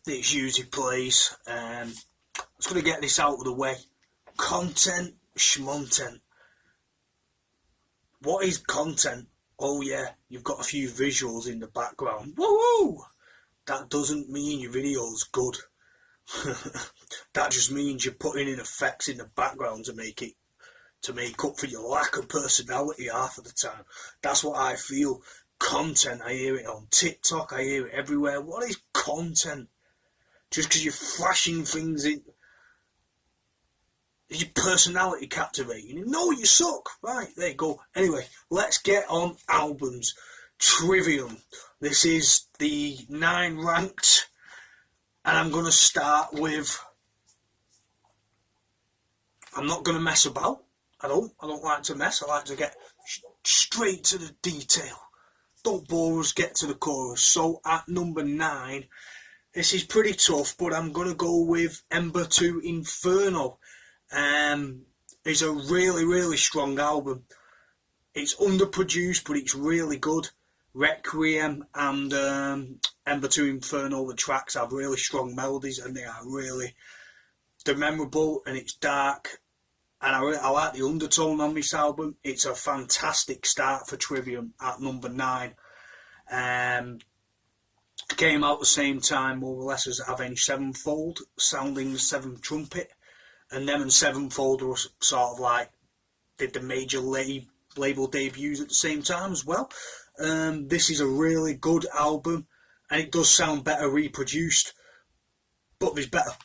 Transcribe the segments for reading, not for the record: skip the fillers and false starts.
This usually plays. I'm just going to get this out of the way. Content, schmontent. What is content? Oh yeah, you've got a few visuals in the background. Woohoo! That doesn't mean your video's good. That just means you're putting in effects in the background to make up for your lack of personality half of the time. That's what I feel. Content, I hear it on TikTok, I hear it everywhere. What is content? Just because you're flashing things in, is your personality captivating? No, you suck. Right, there you go. Anyway, let's get on albums. Trivium. This is the 9 ranked, and I'm going to start with, I'm not going to mess about. I don't like to mess. I like to get straight to the detail. Don't bore us, get to the chorus. So at number 9, this is pretty tough, but I'm going to go with Ember to Inferno. It's a really, really strong album. It's underproduced, but it's really good. Requiem and Ember to Inferno, the tracks have really strong melodies, and they're memorable, and it's dark. And I like the undertone on this album. It's a fantastic start for Trivium at number 9. Came out the same time, more or less, as Avenged Sevenfold, sounding the 7th trumpet. And them and Sevenfold were sort of like, did the major label debuts at the same time as well. This is a really good album, and it does sound better reproduced, but there's better.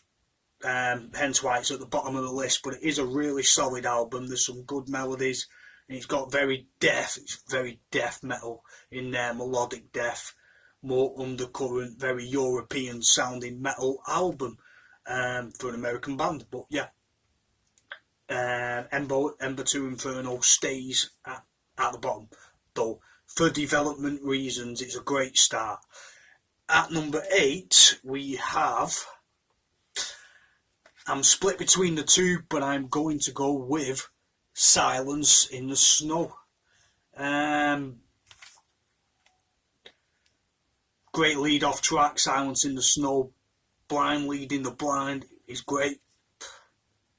Hence why it's at the bottom of the list, but it is a really solid album. There's some good melodies, and it's got it's very death metal in there, melodic death, more undercurrent, very European sounding metal album for an American band. But yeah, Ember to Inferno stays at the bottom, though for development reasons it's a great start. At number 8 we have, I'm split between the two, but I'm going to go with Silence in the Snow. Great lead off track, Silence in the Snow. Blind leading the blind is great.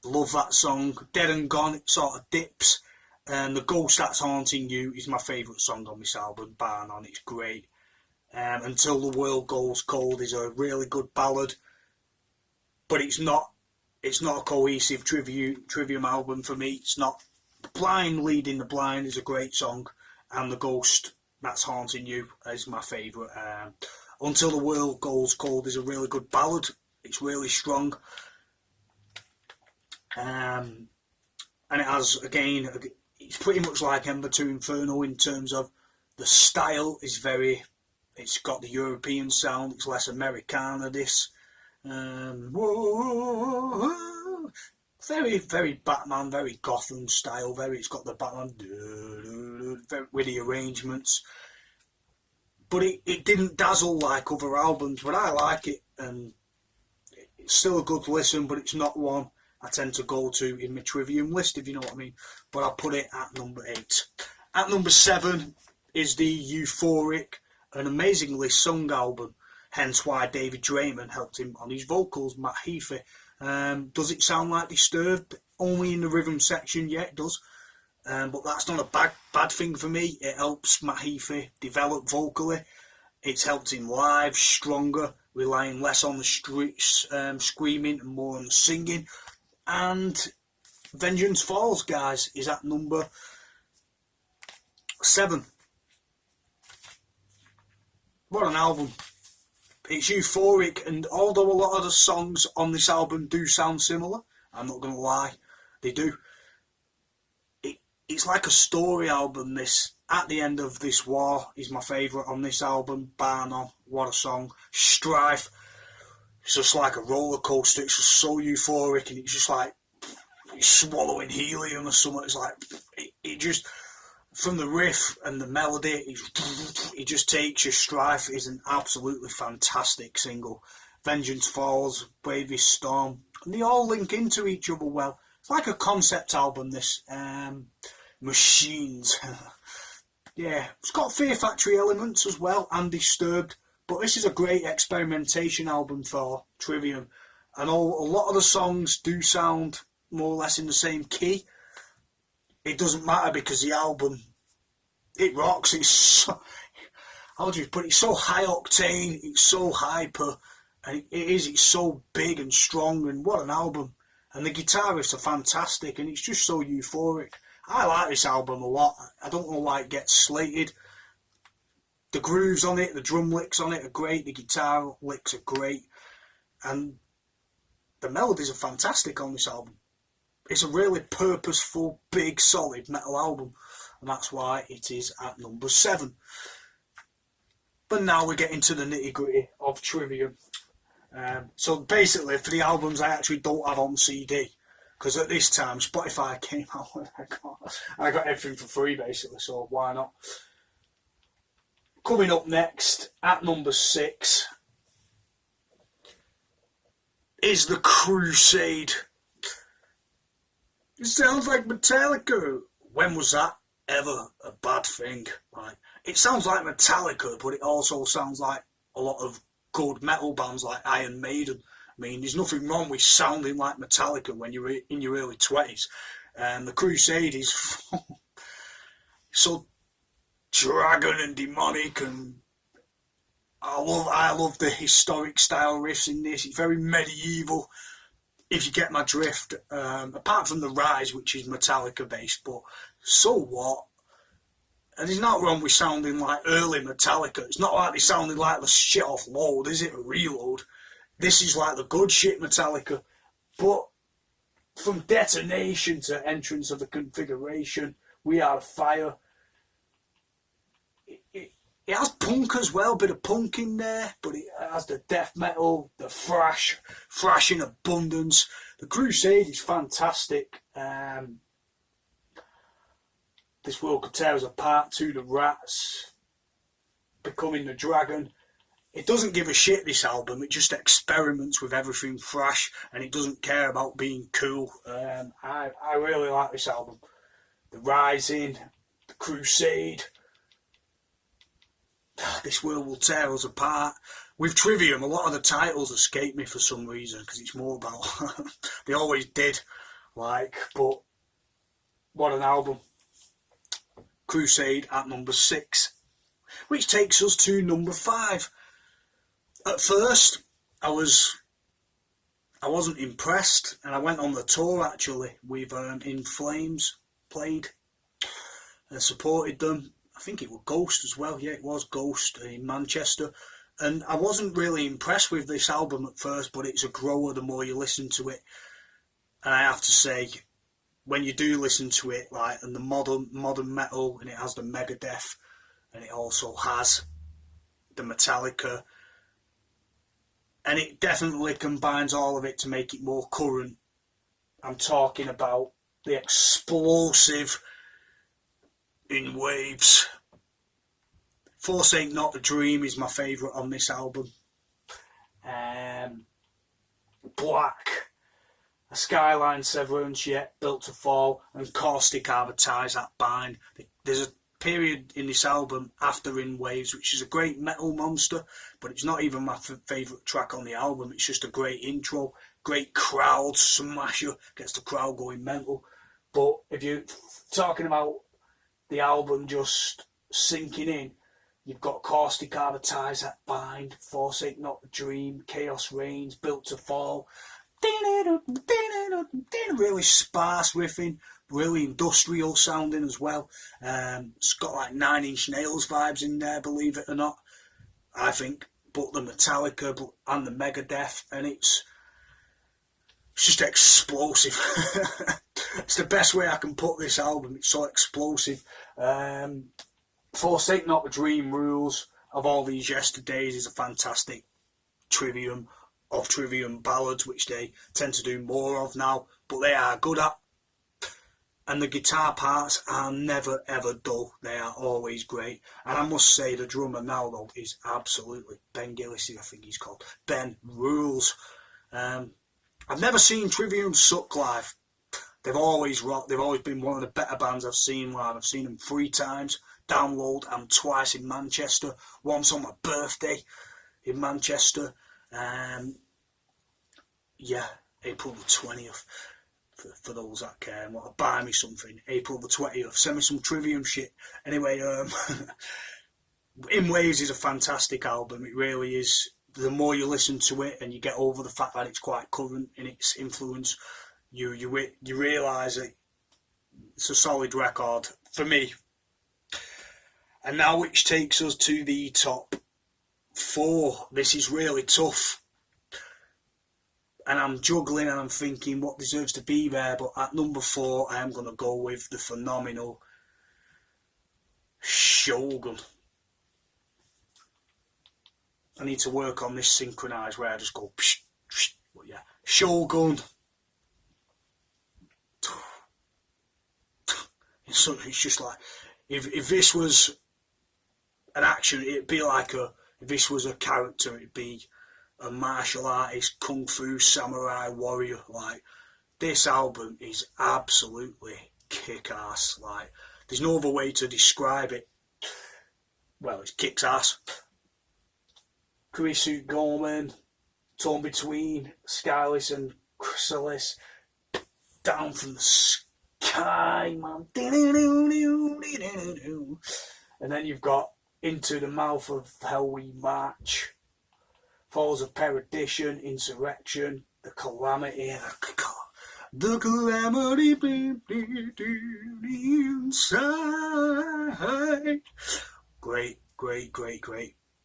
Love that song. Dead and Gone, it sort of dips. And The Ghost That's Haunting You is my favourite song on this album, bar none, it's great. Until the World Goes Cold is a really good ballad, but it's not a cohesive Trivium album for me. It's not. Blind Leading the Blind is a great song, and The Ghost That's Haunting You is my favourite. Until the World Goes Cold is a really good ballad. It's really strong. And it has, again, it's pretty much like Ember to Inferno in terms of the style is it's got the European sound, it's less Americana, this. Very, very Batman, very Gotham style, it's got the Batman with the arrangements, but it didn't dazzle like other albums, but I like it, and it's still a good listen, but it's not one I tend to go to in my Trivium list, if you know what I mean. But I'll put it at number 8. At number 7 is the Euphoric, an amazingly sung album, hence why David Drayman helped him on his vocals, Matt Heafy. Does it sound like Disturbed? Only in the rhythm section, yeah it does. But that's not a bad thing for me. It helps Matt Heafy develop vocally. It's helped him live, stronger, relying less on the streets, screaming and more on the singing. And Vengeance Falls, guys, is at number 7. What an album. It's euphoric, and although a lot of the songs on this album do sound similar, I'm not going to lie, they do. It's like a story album, this. At the End of This War is my favourite on this album, bar none. What a song. Strife, it's just like a roller coaster. It's just so euphoric, and it's just like swallowing helium or something. It's like, it just, from the riff and the melody, it just takes you. Strife is an absolutely fantastic single. Vengeance Falls, Bravest Storm, and they all link into each other well. It's like a concept album, this. Machines. Yeah, it's got Fear Factory elements as well, and Disturbed, But this is a great experimentation album for Trivium. I know a lot of the songs do sound more or less in the same key. It doesn't matter because the album, it rocks. It's so, how do you put it? It's so high octane, it's so hyper, and it's so big and strong, and what an album. And the guitar riffs are fantastic, and it's just so euphoric. I like this album a lot. I don't know why it gets slated. The grooves on it, the drum licks on it are great, the guitar licks are great, and the melodies are fantastic on this album. It's a really purposeful, big, solid metal album, and that's why it is at number 7. But now we get into the nitty-gritty of Trivium. So basically, for the albums I actually don't have on CD, because at this time Spotify came out and I got everything for free basically, so why not? Coming up next, at number 6, is the Crusade. It sounds like Metallica. When was that ever a bad thing? Like, it sounds like Metallica, but it also sounds like a lot of good metal bands like Iron Maiden. I mean, there's nothing wrong with sounding like Metallica when you're in your early 20s. And the Crusade is so dragon and demonic, and I love the historic style riffs in this. It's very medieval, if you get my drift. Apart from the Rise, which is Metallica based, but so what? And there's not wrong with sounding like early Metallica. It's not like they sounded like the shit off Load, is it? A Reload. This is like the good shit Metallica. But from Detonation to Entrance of the Configuration, We Are the Fire, it has punk as well, bit of punk in there, but it has the death metal, the thrash in abundance. The Crusade is fantastic. This World Could Tear Us Apart, To the Rats, Becoming the Dragon. It doesn't give a shit, this album. It just experiments with everything thrash, and it doesn't care about being cool. I really like this album. The Rising, the Crusade, This World Will Tear Us Apart. With Trivium, a lot of the titles escape me for some reason, because it's more about they always did, like, but what an album. Crusade at number 6, which takes us to number 5. At first I wasn't impressed, and I went on the tour actually with In Flames, played and supported them. I think it was Ghost as well. Yeah, it was Ghost in Manchester. And I wasn't really impressed with this album at first, but it's a grower the more you listen to it. And I have to say, when you do listen to it, like, and the modern metal, and it has the Megadeth, and it also has the Metallica, and it definitely combines all of it to make it more current. I'm talking about the explosive In Waves. Forsake Not the Dream is my favourite on this album. Black, A Skyline Severance Yet, Built to Fall, and Caustic Are the Ties That Bind. There's a period in this album after In Waves, which is a great metal monster, but it's not even my favourite track on the album. It's just a great intro, great crowd smasher, gets the crowd going mental. But if you're talking about the album just sinking in, you've got Caustic Are the Ties That Bind, Forsake Not the Dream, Chaos Reigns, Built to Fall. Really sparse riffing, really industrial sounding as well. It's got like 9 Inch Nails vibes in there, believe it or not, I think. But the Metallica and the Megadeth, and it's just explosive. It's the best way I can put this album. It's so explosive. Forsake Not the Dream rules. Of All These Yesterdays is a fantastic Trivium ballads, which they tend to do more of now, but they are good at. And the guitar parts are never ever dull. They are always great. And I must say, the drummer now though is absolutely, Ben Gillislee I think he's called. Ben rules. I've never seen Trivium suck live. They've always rocked. They've always been one of the better bands I've seen live. I've seen them 3 times, download, and twice in Manchester. Once on my birthday. in Manchester. Yeah, April the 20th. For those that care and want to buy me something, April the 20th. Send me some Trivium shit. Anyway, In Waves is a fantastic album. It really is. The more you listen to it and you get over the fact that it's quite current in its influence, you realise that it's a solid record for me. And now, which takes us to the top 4. This is really tough. And I'm juggling and I'm thinking what deserves to be there. But at number 4, I am going to go with the phenomenal Shogun. I need to work on this synchronised where I just go psh, psh, but yeah, Shogun. It's just like, if this was an action, it'd be like if this was a character, it'd be a martial artist, kung fu, samurai, warrior. Like, this album is absolutely kick-ass. Like, there's no other way to describe it. Well, it's kicks ass. Kurisu Gorman, torn between Skyless and Chrysalis, down from the sky, man. And then you've got Into the Mouth of Hell We March, Falls of Perdition, Insurrection, The Calamity, the calamity inside. Great.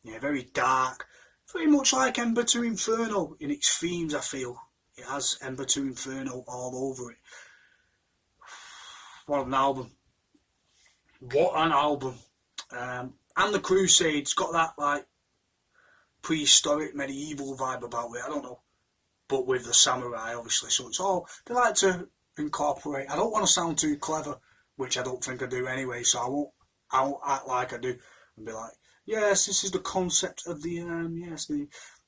Yeah, very dark. Very much like Ember to Inferno in its themes, I feel. It has Ember to Inferno all over it. What an album. What an album. And the Crusade, it's got that like prehistoric medieval vibe about it, I don't know. But with the samurai, obviously. So it's all, they like to incorporate. I don't want to sound too clever, which I don't think I do anyway, so I won't act like I do and be like, yes, this is the concept of the,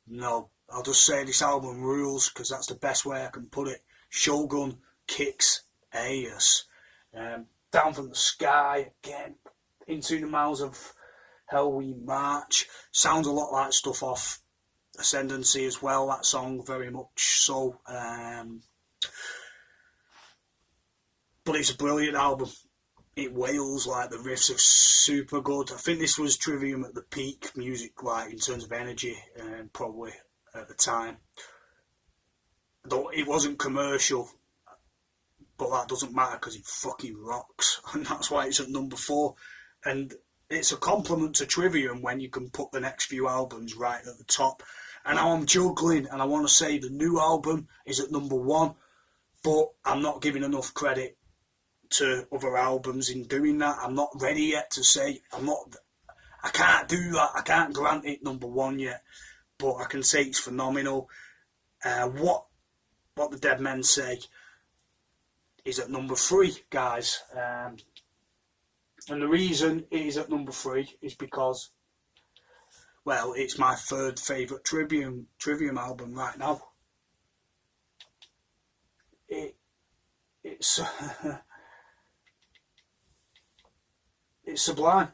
No, I'll just say this album rules, because that's the best way I can put it. Shogun kicks ass. Down from the Sky, again, Into the Mouths of Hell We March. Sounds a lot like stuff off Ascendancy as well, that song, very much so. But it's a brilliant album. It wails, like the riffs are super good. I think this was Trivium at the peak music, like in terms of energy, probably at the time. Though it wasn't commercial, but that doesn't matter because it fucking rocks, and that's why it's at number 4. And it's a compliment to Trivium when you can put the next few albums right at the top. And now I'm juggling, and I want to say the new album is at number 1, but I'm not giving enough credit to other albums in doing that. I'm not ready yet to say, I can't do that. I can't grant it number 1 yet, but I can say it's phenomenal. What the Dead Men Say is at number 3, guys. And the reason it is at number 3 is because, well, it's my 3rd favourite Trivium album right now. It's it's sublime.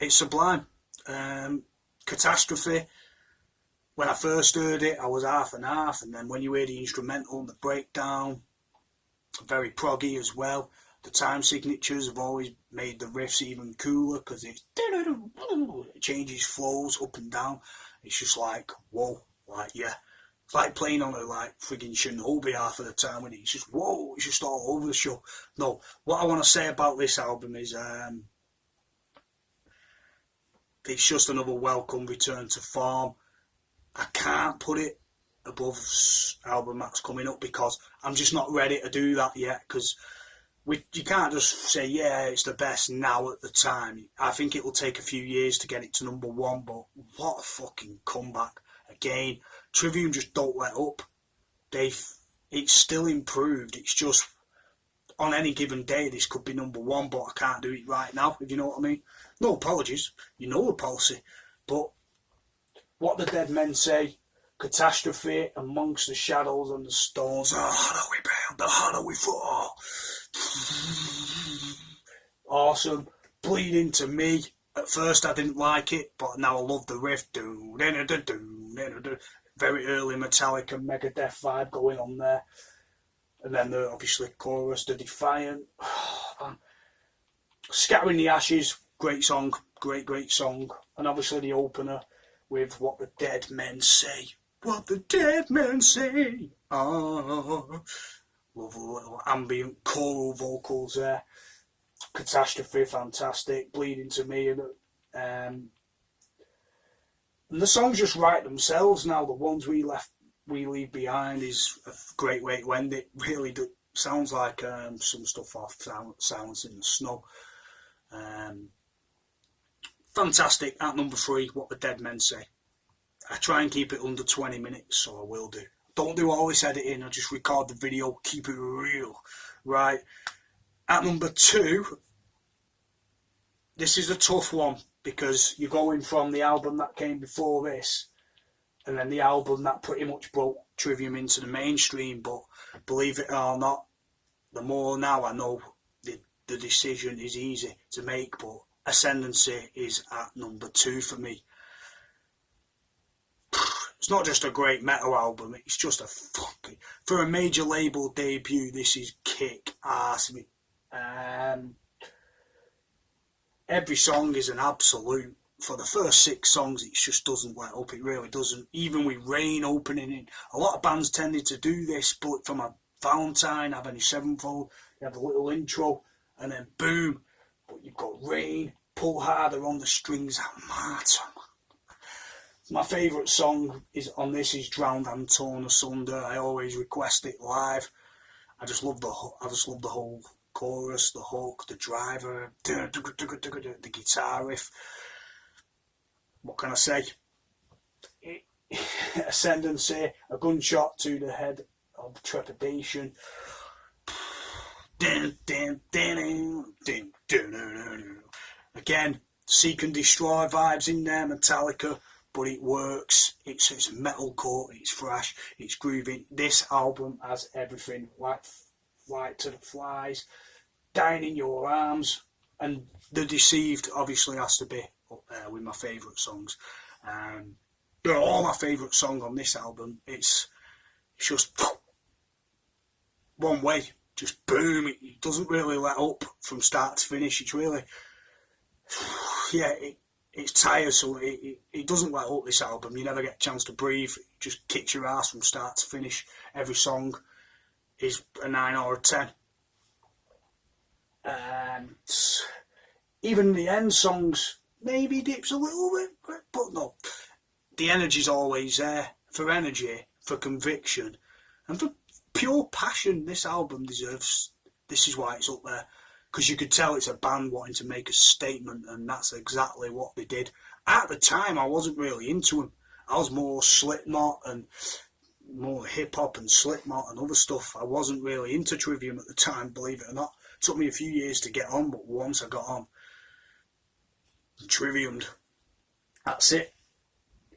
It's sublime. Catastrophe. When I first heard it, I was half and half, and then when you hear the instrumental and the breakdown, very proggy as well. The time signatures have always made the riffs even cooler because it changes flows up and down. It's just like, whoa, like, yeah. It's like playing on a like frigging Shinobi half of the time when it's just, whoa, it's just all over the show. No, what I want to say about this album is it's just another welcome return to form. I can't put it above album that's coming up because I'm just not ready to do that yet, because you can't just say, yeah, it's the best now at the time. I think it will take a few years to get it to number 1, but what a fucking comeback. Again, Trivium just don't let up. It's still improved. It's just, on any given day, this could be number 1, but I can't do it right now, if you know what I mean. No apologies. You know the policy. But What the Dead Men Say, Catastrophe, Amongst the Shadows and the Stones, the harder we bound, the harder we fall. Awesome. Bleeding to Me. At first I didn't like it, but now I love the riff. Very early Metallica, Megadeth vibe going on there. And then the obviously chorus, The Defiant. Scattering the Ashes, great song, great song. And obviously the opener with What the Dead Men Say. What the Dead Men Say. Oh, love the little ambient choral vocals there. Catastrophe, fantastic. Bleeding to Me. And the songs just write themselves now. The ones we leave behind is a great way to end it. Really sounds like some stuff off Silence in the Snow. Fantastic. At number 3, What the Dead Men Say. I try and keep it under 20 minutes, so I will do. Don't do all this editing, I just record the video, keep it real. Right. At number 2, this is a tough one, because you're going from the album that came before this, and then the album that pretty much brought Trivium into the mainstream, but believe it or not, the more now I know, the decision is easy to make, but Ascendancy is at number 2 for me. It's not just a great metal album, it's just a fucking... For a major label debut, this is kick-ass. Every song is an absolute. For the first 6 songs, it just doesn't let up, it really doesn't. Even with Rain opening in, a lot of bands tended to do this, but from a Valentine, Avenged Sevenfold, you have a little intro, and then boom, but you've got Rain, Pull Harder on the Strings, and Martyr. My favourite song on this is Drowned and Torn Asunder. I always request it live. I just love the whole chorus, the hook, the driver, the guitar riff. What can I say? Ascendancy, a gunshot to the head of trepidation. Again, Seek and Destroy vibes in there, Metallica. But it works. It's metalcore, it's thrash, it's grooving. This album has everything, like Flight to the Flies, Dying in Your Arms, and The Deceived obviously has to be up there with my favourite songs. They're all my favourite songs on this album. It's just one way, just boom. It doesn't really let up from start to finish. It's really, yeah, it's tired, so it doesn't let up, this album. You never get a chance to breathe. It just kicks your ass from start to finish. Every song is a 9 or a 10. Even the end songs maybe dips a little bit, but no. The energy's always there. For energy, for conviction, and for pure passion. This album deserves... This is why it's up there. Because you could tell it's a band wanting to make a statement, and that's exactly what they did. At the time, I wasn't really into them. I was more Slipknot and more hip-hop and Slipknot and other stuff. I wasn't really into Trivium at the time, believe it or not. It took me a few years to get on, but once I got on, Triviumed. That's it.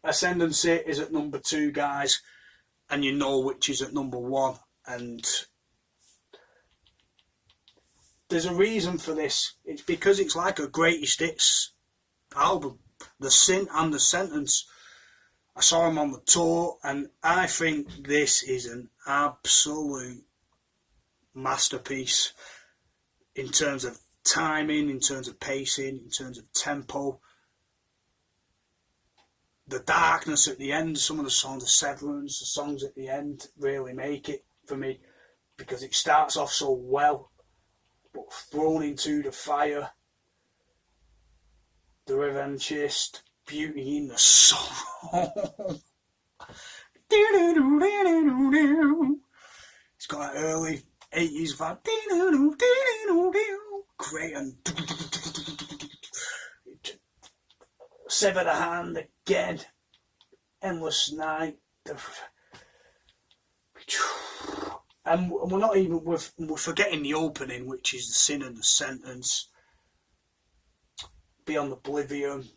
Ascendancy is at number 2, guys, and you know which is at number 1, and... There's a reason for this. It's because it's like a greatest hits album. The Sin and the Sentence. I saw him on the tour, and I think this is an absolute masterpiece in terms of timing, in terms of pacing, in terms of tempo. The darkness at the end, some of the songs, the Severance, the songs at the end really make it for me, because it starts off so well. But thrown into the fire, the revanchist, beauty in the sorrow. It's got that early 80s vibe. Great, and Sever the Hand again. Endless Night. And we're not even, we're forgetting the opening, which is The Sin and the Sentence. Beyond Oblivion.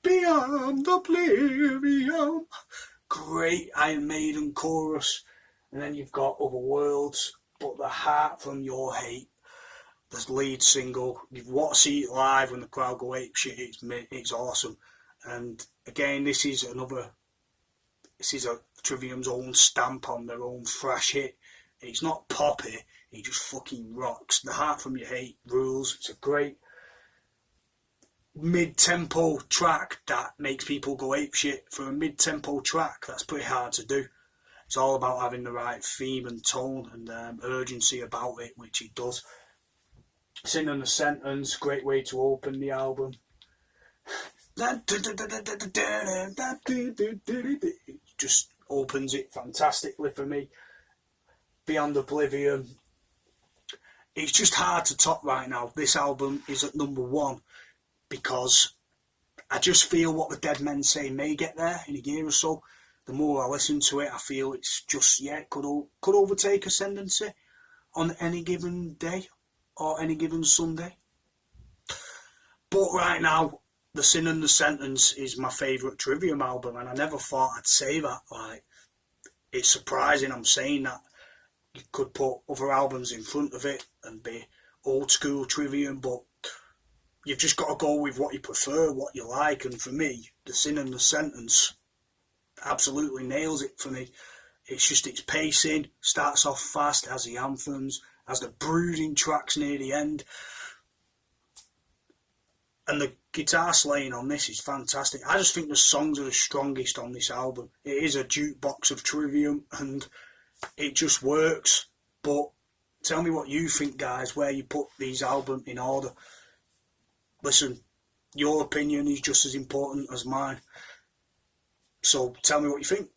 Beyond Oblivion. Great Iron Maiden chorus. And then you've got Other Worlds, But the Heart from Your Hate. the lead single. You've want to see it live when the crowd go ape shit. It's awesome. And again, this is a Trivium's own stamp on their own thrash hit. It's not poppy. It just fucking rocks. The Heart From Your Hate rules. It's a great mid-tempo track that makes people go apeshit. For a mid-tempo track, that's pretty hard to do. It's all about having the right theme and tone and urgency about it, which it does. Sin and the Sentence, great way to open the album. It just opens it fantastically for me. Beyond Oblivion, it's just hard to top right now. This album is at number 1 because I just feel what the Dead Men Say may get there in a year or so. The more I listen to it, I feel it's just, it could overtake Ascendancy on any given day or any given Sunday. But right now, The Sin and the Sentence is my favourite Trivium album, and I never thought I'd say that. Like, it's surprising I'm saying that. You could put other albums in front of it and be old school Trivium, but you've just got to go with what you prefer, what you like. And for me, The Sin and the Sentence absolutely nails it for me. It's just its pacing, starts off fast, has the anthems, has the brooding tracks near the end. And the guitar slaying on this is fantastic. I just think the songs are the strongest on this album. It is a jukebox of Trivium and it just works. But tell me what you think, guys, where you put these albums in order. Listen, your opinion is just as important as mine. So tell me what you think.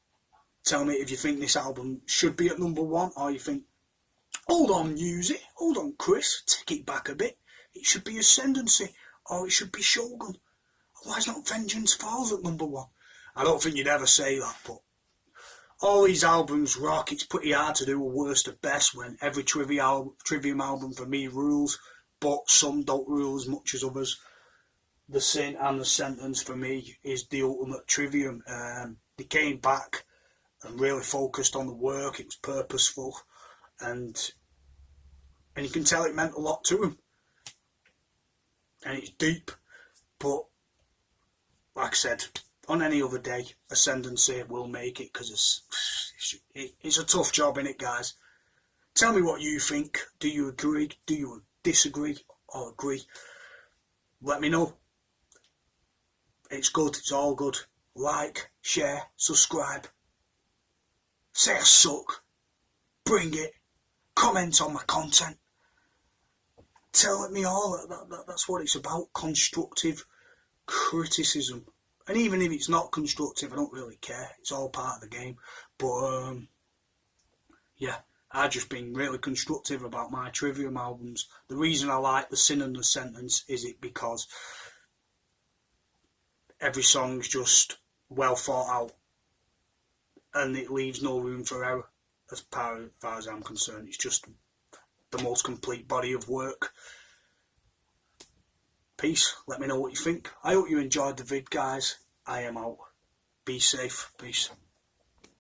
Tell me if you think this album should be at number 1, or you think, hold on, Hughesy, hold on, Chris, take it back a bit. It should be Ascendancy, or it should be Shogun. Why is not Vengeance Falls at number 1? I don't think you'd ever say that, but all these albums rock. It's pretty hard to do a worst of best when every Trivium album for me rules, but some don't rule as much as others. The Sin and the Sentence for me is the ultimate Trivium. They came back and really focused on the work. It was purposeful, and you can tell it meant a lot to them. And it's deep, but like I said, on any other day, Ascendancy will make it, because it's a tough job, innit, guys? Tell me what you think. Do you agree? Do you disagree or agree? Let me know. It's good. It's all good. Like, share, subscribe. Say I suck. Bring it. Comment on my content. Tell me all. That's what it's about. Constructive criticism. And even if it's not constructive, I don't really care. It's all part of the game. But, I've just been really constructive about my Trivium albums. The reason I like The Sin and the Sentence is because every song's just well thought out. And it leaves no room for error, as far as I'm concerned. It's just the most complete body of work. Peace. Let me know what you think. I hope you enjoyed the vid, guys. I am out. Be safe. Peace.